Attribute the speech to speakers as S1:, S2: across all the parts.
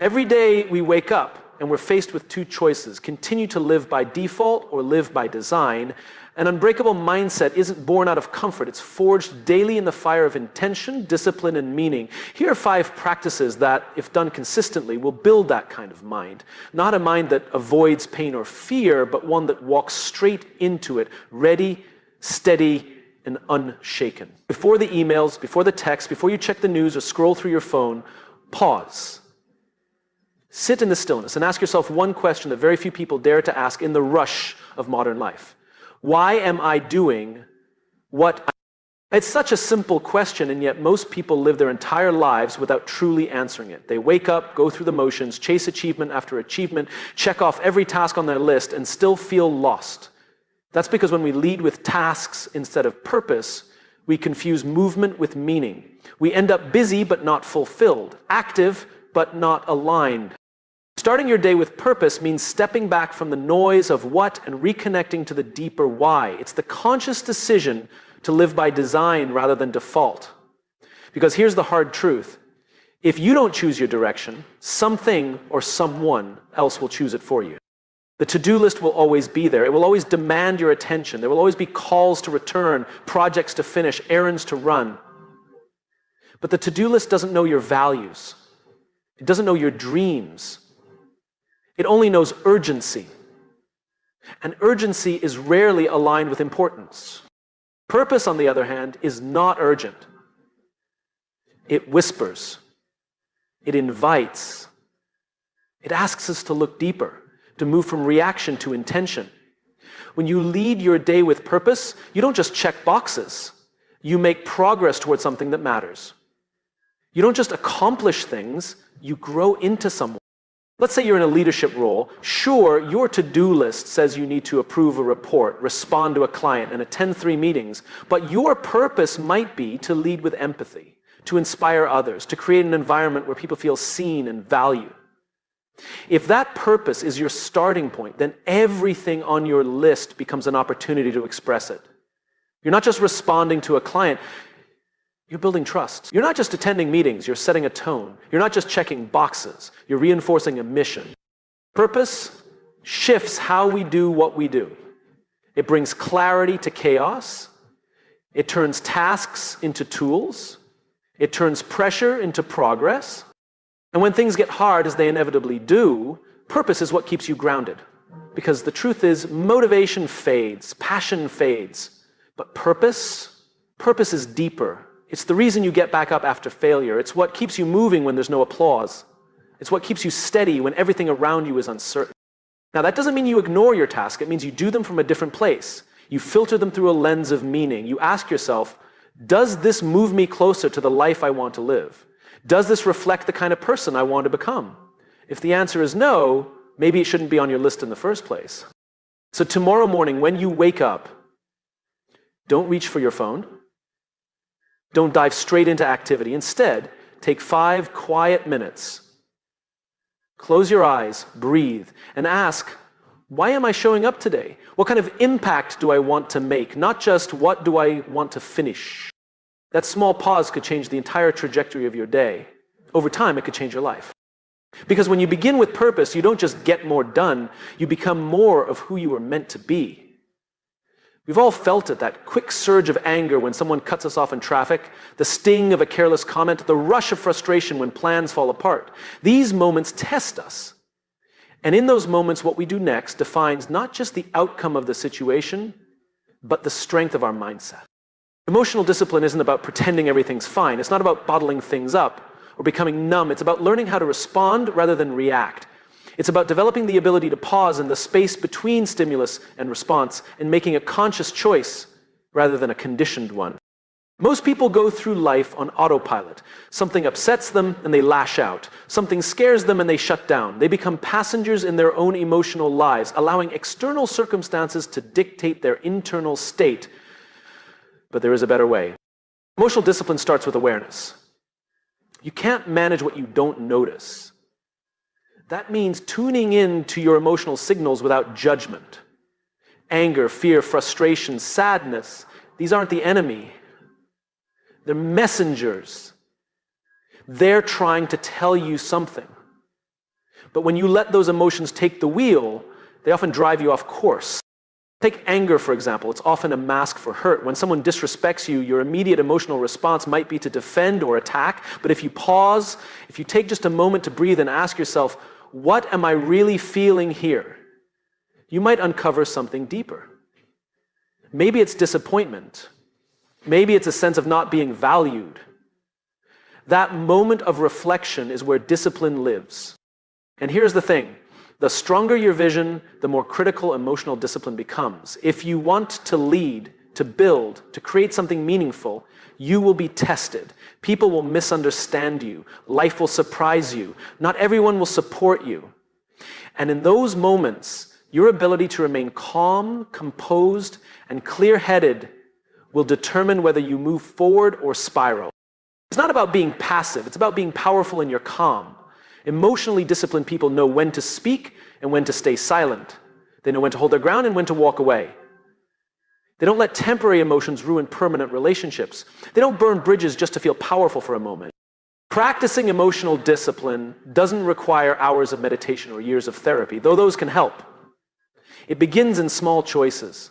S1: Every day we wake up and we're faced with two choices: continue to live by default or live by design. An unbreakable mindset isn't born out of comfort. It's forged daily in the fire of intention, discipline, and meaning. Here are 5 practices that, if done consistently, will build that kind of mind. Not a mind that avoids pain or fear, but one that walks straight into it, ready, steady, and unshaken. Before the emails, before the texts, before you check the news or scroll through your phone, pause. Sit in the stillness and ask yourself one question that very few people dare to ask in the rush of modern life. Why am I doing what I... It's such a simple question, and yet most people live their entire lives without truly answering it. They wake up, go through the motions, chase achievement after achievement, check off every task on their list, and still feel lost. That's because when we lead with tasks instead of purpose, we confuse movement with meaning. We end up busy but not fulfilled, active but not aligned. Starting your day with purpose means stepping back from the noise of what and reconnecting to the deeper why. It's the conscious decision to live by design rather than default. Because here's the hard truth. If you don't choose your direction, something or someone else will choose it for you. The to-do list will always be there. It will always demand your attention. There will always be calls to return, projects to finish, errands to run. But the to-do list doesn't know your values. It doesn't know your dreams. It only knows urgency. And urgency is rarely aligned with importance. Purpose, on the other hand, is not urgent. It whispers. It invites. It asks us to look deeper, to move from reaction to intention. When you lead your day with purpose, you don't just check boxes. You make progress towards something that matters. You don't just accomplish things, you grow into someone. Let's say you're in a leadership role. Sure, your to-do list says you need to approve a report, respond to a client, and attend 3 meetings, but your purpose might be to lead with empathy, to inspire others, to create an environment where people feel seen and valued. If that purpose is your starting point, then everything on your list becomes an opportunity to express it. You're not just responding to a client, you're building trust. You're not just attending meetings, you're setting a tone. You're not just checking boxes, you're reinforcing a mission. Purpose shifts how we do what we do. It brings clarity to chaos. It turns tasks into tools. It turns pressure into progress. And when things get hard, as they inevitably do, purpose is what keeps you grounded. Because the truth is, motivation fades, passion fades, but purpose is deeper. It's the reason you get back up after failure. It's what keeps you moving when there's no applause. It's what keeps you steady when everything around you is uncertain. Now, that doesn't mean you ignore your task. It means you do them from a different place. You filter them through a lens of meaning. You ask yourself, does this move me closer to the life I want to live? Does this reflect the kind of person I want to become? If the answer is no, maybe it shouldn't be on your list in the first place. So tomorrow morning, when you wake up, don't reach for your phone. Don't dive straight into activity. Instead, take 5 quiet minutes. Close your eyes, breathe, and ask, why am I showing up today? What kind of impact do I want to make? Not just what do I want to finish. That small pause could change the entire trajectory of your day. Over time, it could change your life. Because when you begin with purpose, you don't just get more done, you become more of who you were meant to be. We've all felt it, that quick surge of anger when someone cuts us off in traffic, the sting of a careless comment, the rush of frustration when plans fall apart. These moments test us. And in those moments, what we do next defines not just the outcome of the situation, but the strength of our mindset. Emotional discipline isn't about pretending everything's fine. It's not about bottling things up or becoming numb. It's about learning how to respond rather than react. It's about developing the ability to pause in the space between stimulus and response and making a conscious choice rather than a conditioned one. Most people go through life on autopilot. Something upsets them and they lash out. Something scares them and they shut down. They become passengers in their own emotional lives, allowing external circumstances to dictate their internal state. But there is a better way. Emotional discipline starts with awareness. You can't manage what you don't notice. That means tuning in to your emotional signals without judgment. Anger, fear, frustration, sadness, these aren't the enemy. They're messengers. They're trying to tell you something. But when you let those emotions take the wheel, they often drive you off course. Take anger, for example. It's often a mask for hurt. When someone disrespects you, your immediate emotional response might be to defend or attack. But if you pause, if you take just a moment to breathe and ask yourself, what am I really feeling here? You might uncover something deeper. Maybe it's disappointment. Maybe it's a sense of not being valued. That moment of reflection is where discipline lives. And here's the thing. The stronger your vision, the more critical emotional discipline becomes. If you want to lead, to build, to create something meaningful, you will be tested. People will misunderstand you. Life will surprise you. Not everyone will support you. And in those moments, your ability to remain calm, composed, and clear-headed will determine whether you move forward or spiral. It's not about being passive. It's about being powerful in your calm. Emotionally disciplined people know when to speak and when to stay silent. They know when to hold their ground and when to walk away. They don't let temporary emotions ruin permanent relationships. They don't burn bridges just to feel powerful for a moment. Practicing emotional discipline doesn't require hours of meditation or years of therapy, though those can help. It begins in small choices.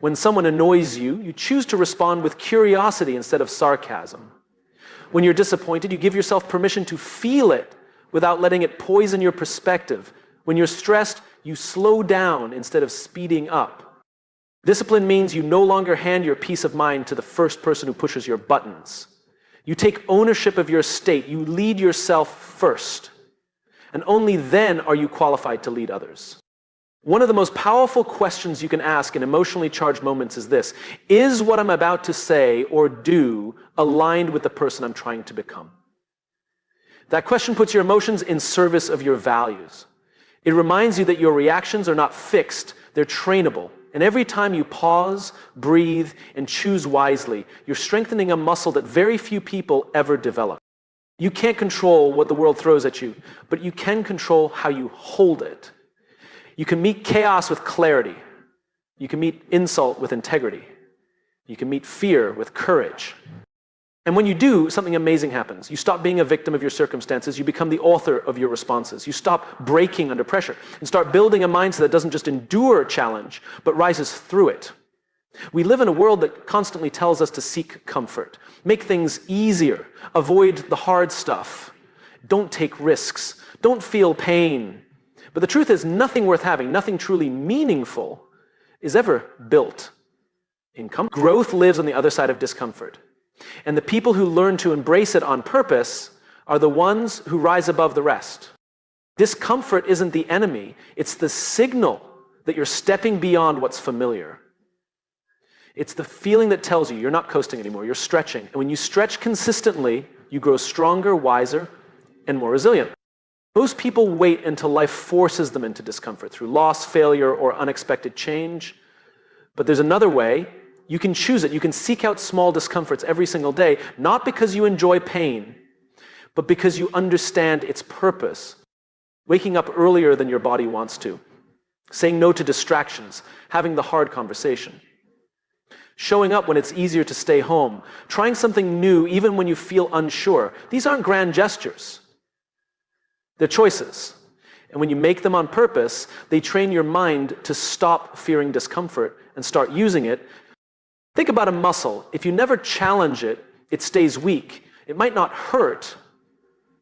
S1: When someone annoys you, you choose to respond with curiosity instead of sarcasm. When you're disappointed, you give yourself permission to feel it without letting it poison your perspective. When you're stressed, you slow down instead of speeding up. Discipline means you no longer hand your peace of mind to the first person who pushes your buttons. You take ownership of your state. You lead yourself first. And only then are you qualified to lead others. One of the most powerful questions you can ask in emotionally charged moments is this: is what I'm about to say or do aligned with the person I'm trying to become? That question puts your emotions in service of your values. It reminds you that your reactions are not fixed, they're trainable. And every time you pause, breathe, and choose wisely, you're strengthening a muscle that very few people ever develop. You can't control what the world throws at you, but you can control how you hold it. You can meet chaos with clarity. You can meet insult with integrity. You can meet fear with courage. And when you do, something amazing happens. You stop being a victim of your circumstances. You become the author of your responses. You stop breaking under pressure and start building a mindset that doesn't just endure a challenge, but rises through it. We live in a world that constantly tells us to seek comfort, make things easier, avoid the hard stuff, don't take risks, don't feel pain. But the truth is, nothing worth having, nothing truly meaningful is ever built in comfort. Growth lives on the other side of discomfort. And the people who learn to embrace it on purpose are the ones who rise above the rest. Discomfort isn't the enemy, it's the signal that you're stepping beyond what's familiar. It's the feeling that tells you you're not coasting anymore, you're stretching. And when you stretch consistently, you grow stronger, wiser, and more resilient. Most people wait until life forces them into discomfort through loss, failure, or unexpected change. But there's another way. You can choose it. You can seek out small discomforts every single day, not because you enjoy pain, but because you understand its purpose. Waking up earlier than your body wants to, saying no to distractions, having the hard conversation, showing up when it's easier to stay home, trying something new even when you feel unsure. These aren't grand gestures. They're choices. And when you make them on purpose, they train your mind to stop fearing discomfort and start using it. Think about a muscle. If you never challenge it, it stays weak. It might not hurt,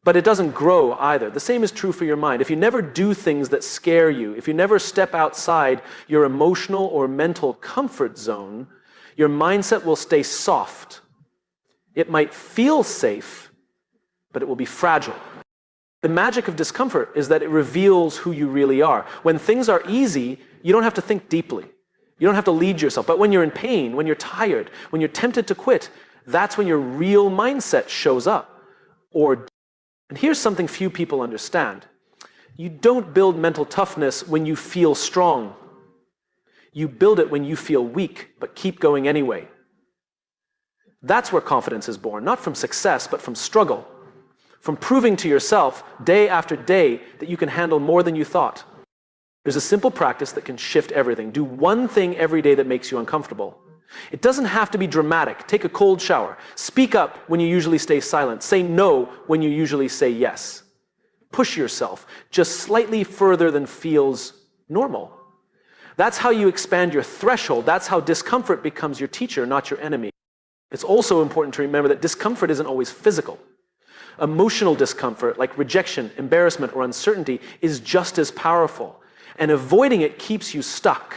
S1: but it doesn't grow either. The same is true for your mind. If you never do things that scare you, if you never step outside your emotional or mental comfort zone, your mindset will stay soft. It might feel safe, but it will be fragile. The magic of discomfort is that it reveals who you really are. When things are easy, you don't have to think deeply. You don't have to lead yourself. But when you're in pain, when you're tired, when you're tempted to quit, that's when your real mindset shows up. And here's something few people understand. You don't build mental toughness when you feel strong. You build it when you feel weak, but keep going anyway. That's where confidence is born, not from success, but from struggle. From proving to yourself day after day that you can handle more than you thought. There's a simple practice that can shift everything. Do one thing every day that makes you uncomfortable. It doesn't have to be dramatic. Take a cold shower. Speak up when you usually stay silent. Say no when you usually say yes. Push yourself just slightly further than feels normal. That's how you expand your threshold. That's how discomfort becomes your teacher, not your enemy. It's also important to remember that discomfort isn't always physical. Emotional discomfort, like rejection, embarrassment, or uncertainty, is just as powerful. And avoiding it keeps you stuck.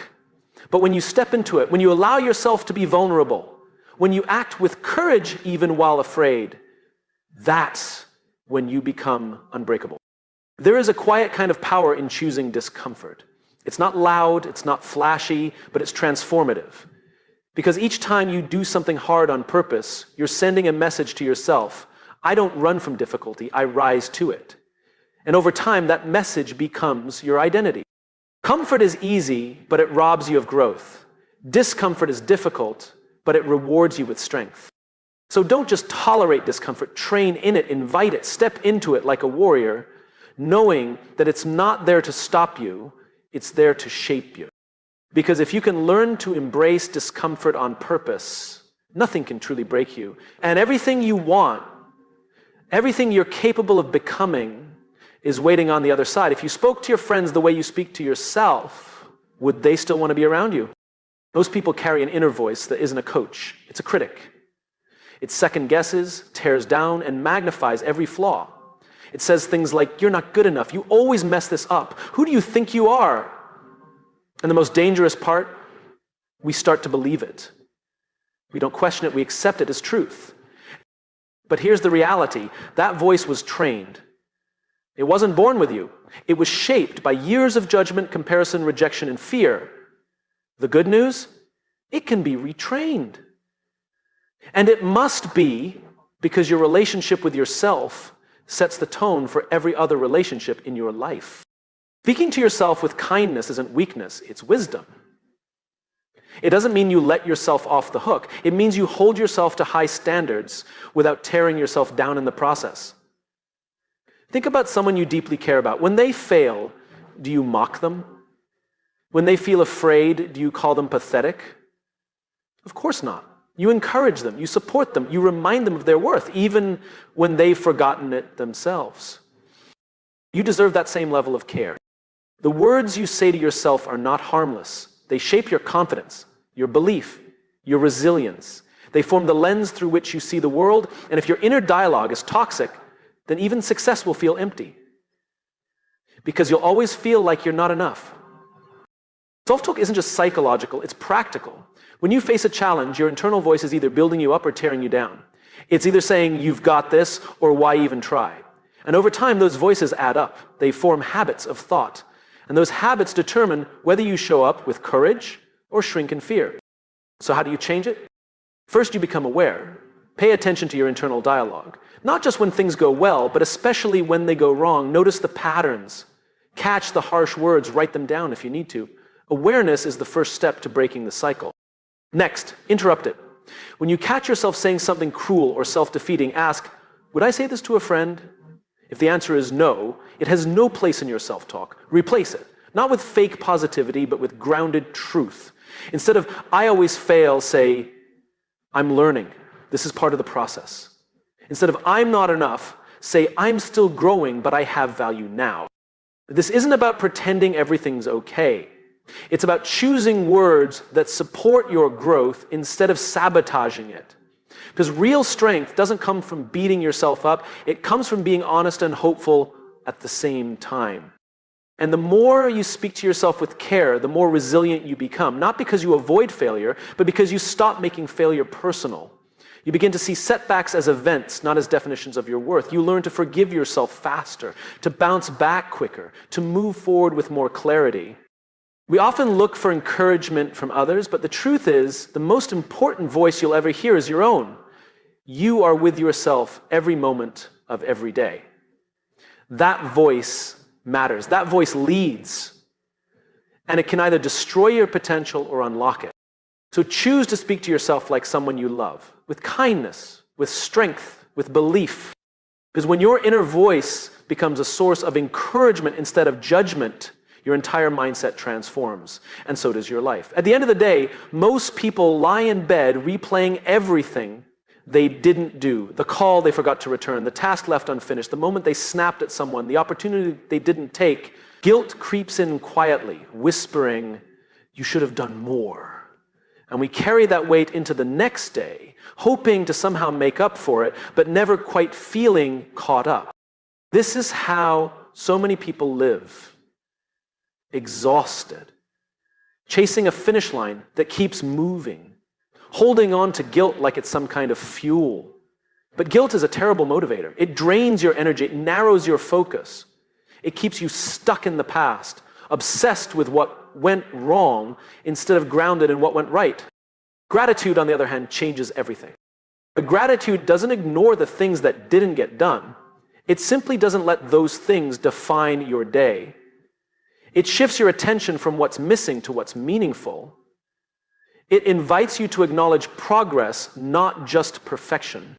S1: But when you step into it, when you allow yourself to be vulnerable, when you act with courage even while afraid, that's when you become unbreakable. There is a quiet kind of power in choosing discomfort. It's not loud, it's not flashy, but it's transformative. Because each time you do something hard on purpose, you're sending a message to yourself. I don't run from difficulty, I rise to it. And over time, that message becomes your identity. Comfort is easy, but it robs you of growth. Discomfort is difficult, but it rewards you with strength. So don't just tolerate discomfort, train in it, invite it, step into it like a warrior, knowing that it's not there to stop you, it's there to shape you. Because if you can learn to embrace discomfort on purpose, nothing can truly break you. And everything you want, everything you're capable of becoming, is waiting on the other side. If you spoke to your friends the way you speak to yourself, would they still want to be around you? Most people carry an inner voice that isn't a coach. It's a critic. It second guesses, tears down, and magnifies every flaw. It says things like, you're not good enough. You always mess this up. Who do you think you are? And the most dangerous part, we start to believe it. We don't question it, we accept it as truth. But here's the reality. That voice was trained. It wasn't born with you. It was shaped by years of judgment, comparison, rejection, and fear. The good news? It can be retrained. And it must be because your relationship with yourself sets the tone for every other relationship in your life. Speaking to yourself with kindness isn't weakness, it's wisdom. It doesn't mean you let yourself off the hook. It means you hold yourself to high standards without tearing yourself down in the process. Think about someone you deeply care about. When they fail, do you mock them? When they feel afraid, do you call them pathetic? Of course not. You encourage them, you support them, you remind them of their worth, even when they've forgotten it themselves. You deserve that same level of care. The words you say to yourself are not harmless. They shape your confidence, your belief, your resilience. They form the lens through which you see the world, and if your inner dialogue is toxic, then even success will feel empty. Because you'll always feel like you're not enough. Self-talk isn't just psychological, it's practical. When you face a challenge, your internal voice is either building you up or tearing you down. It's either saying, you've got this, or why even try? And over time, those voices add up. They form habits of thought. And those habits determine whether you show up with courage or shrink in fear. So how do you change it? First, you become aware. Pay attention to your internal dialogue. Not just when things go well, but especially when they go wrong. Notice the patterns. Catch the harsh words, write them down if you need to. Awareness is the first step to breaking the cycle. Next, interrupt it. When you catch yourself saying something cruel or self-defeating, ask, would I say this to a friend? If the answer is no, it has no place in your self-talk. Replace it. Not with fake positivity, but with grounded truth. Instead of, I always fail, say, I'm learning. This is part of the process. Instead of, I'm not enough, say, I'm still growing, but I have value now. This isn't about pretending everything's okay. It's about choosing words that support your growth instead of sabotaging it. Because real strength doesn't come from beating yourself up. It comes from being honest and hopeful at the same time. And the more you speak to yourself with care, the more resilient you become. Not because you avoid failure, but because you stop making failure personal. You begin to see setbacks as events, not as definitions of your worth. You learn to forgive yourself faster, to bounce back quicker, to move forward with more clarity. We often look for encouragement from others, but the truth is, the most important voice you'll ever hear is your own. You are with yourself every moment of every day. That voice matters. That voice leads. And it can either destroy your potential or unlock it. So choose to speak to yourself like someone you love, with kindness, with strength, with belief. Because when your inner voice becomes a source of encouragement instead of judgment, your entire mindset transforms, and so does your life. At the end of the day, most people lie in bed replaying everything they didn't do, the call they forgot to return, the task left unfinished, the moment they snapped at someone, the opportunity they didn't take, guilt creeps in quietly, whispering, "You should have done more." And we carry that weight into the next day, hoping to somehow make up for it, but never quite feeling caught up. This is how so many people live, exhausted, chasing a finish line that keeps moving, holding on to guilt like it's some kind of fuel. But guilt is a terrible motivator. It drains your energy, it narrows your focus. It keeps you stuck in the past, obsessed with what went wrong instead of grounded in what went right. Gratitude, on the other hand, changes everything. But gratitude doesn't ignore the things that didn't get done. It simply doesn't let those things define your day. It shifts your attention from what's missing to what's meaningful. It invites you to acknowledge progress, not just perfection.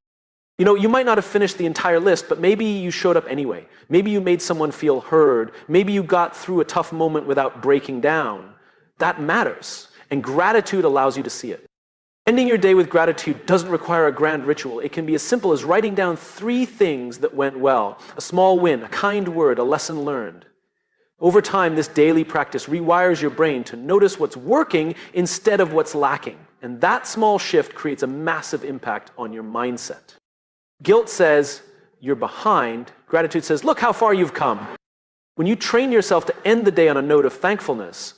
S1: You might not have finished the entire list, but maybe you showed up anyway. Maybe you made someone feel heard. Maybe you got through a tough moment without breaking down. That matters, and gratitude allows you to see it. Ending your day with gratitude doesn't require a grand ritual. It can be as simple as writing down 3 things that went well: a small win, a kind word, a lesson learned. Over time, this daily practice rewires your brain to notice what's working instead of what's lacking. And that small shift creates a massive impact on your mindset. Guilt says, "You're behind." Gratitude says, "Look how far you've come." When you train yourself to end the day on a note of thankfulness,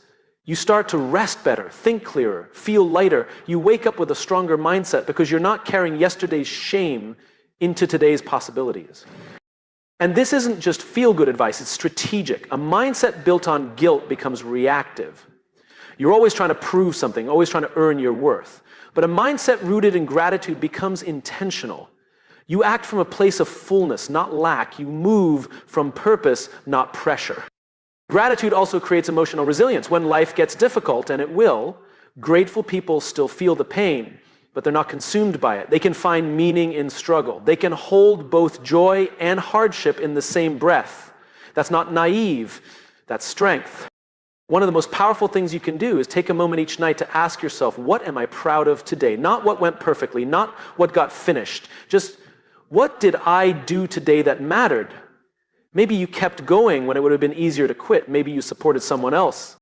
S1: you start to rest better, think clearer, feel lighter. You wake up with a stronger mindset because you're not carrying yesterday's shame into today's possibilities. And this isn't just feel-good advice, it's strategic. A mindset built on guilt becomes reactive. You're always trying to prove something, always trying to earn your worth. But a mindset rooted in gratitude becomes intentional. You act from a place of fullness, not lack. You move from purpose, not pressure. Gratitude also creates emotional resilience. When life gets difficult, and it will, grateful people still feel the pain, but they're not consumed by it. They can find meaning in struggle. They can hold both joy and hardship in the same breath. That's not naive, that's strength. One of the most powerful things you can do is take a moment each night to ask yourself, what am I proud of today? Not what went perfectly, not what got finished. Just, what did I do today that mattered? Maybe you kept going when it would have been easier to quit. Maybe you supported someone else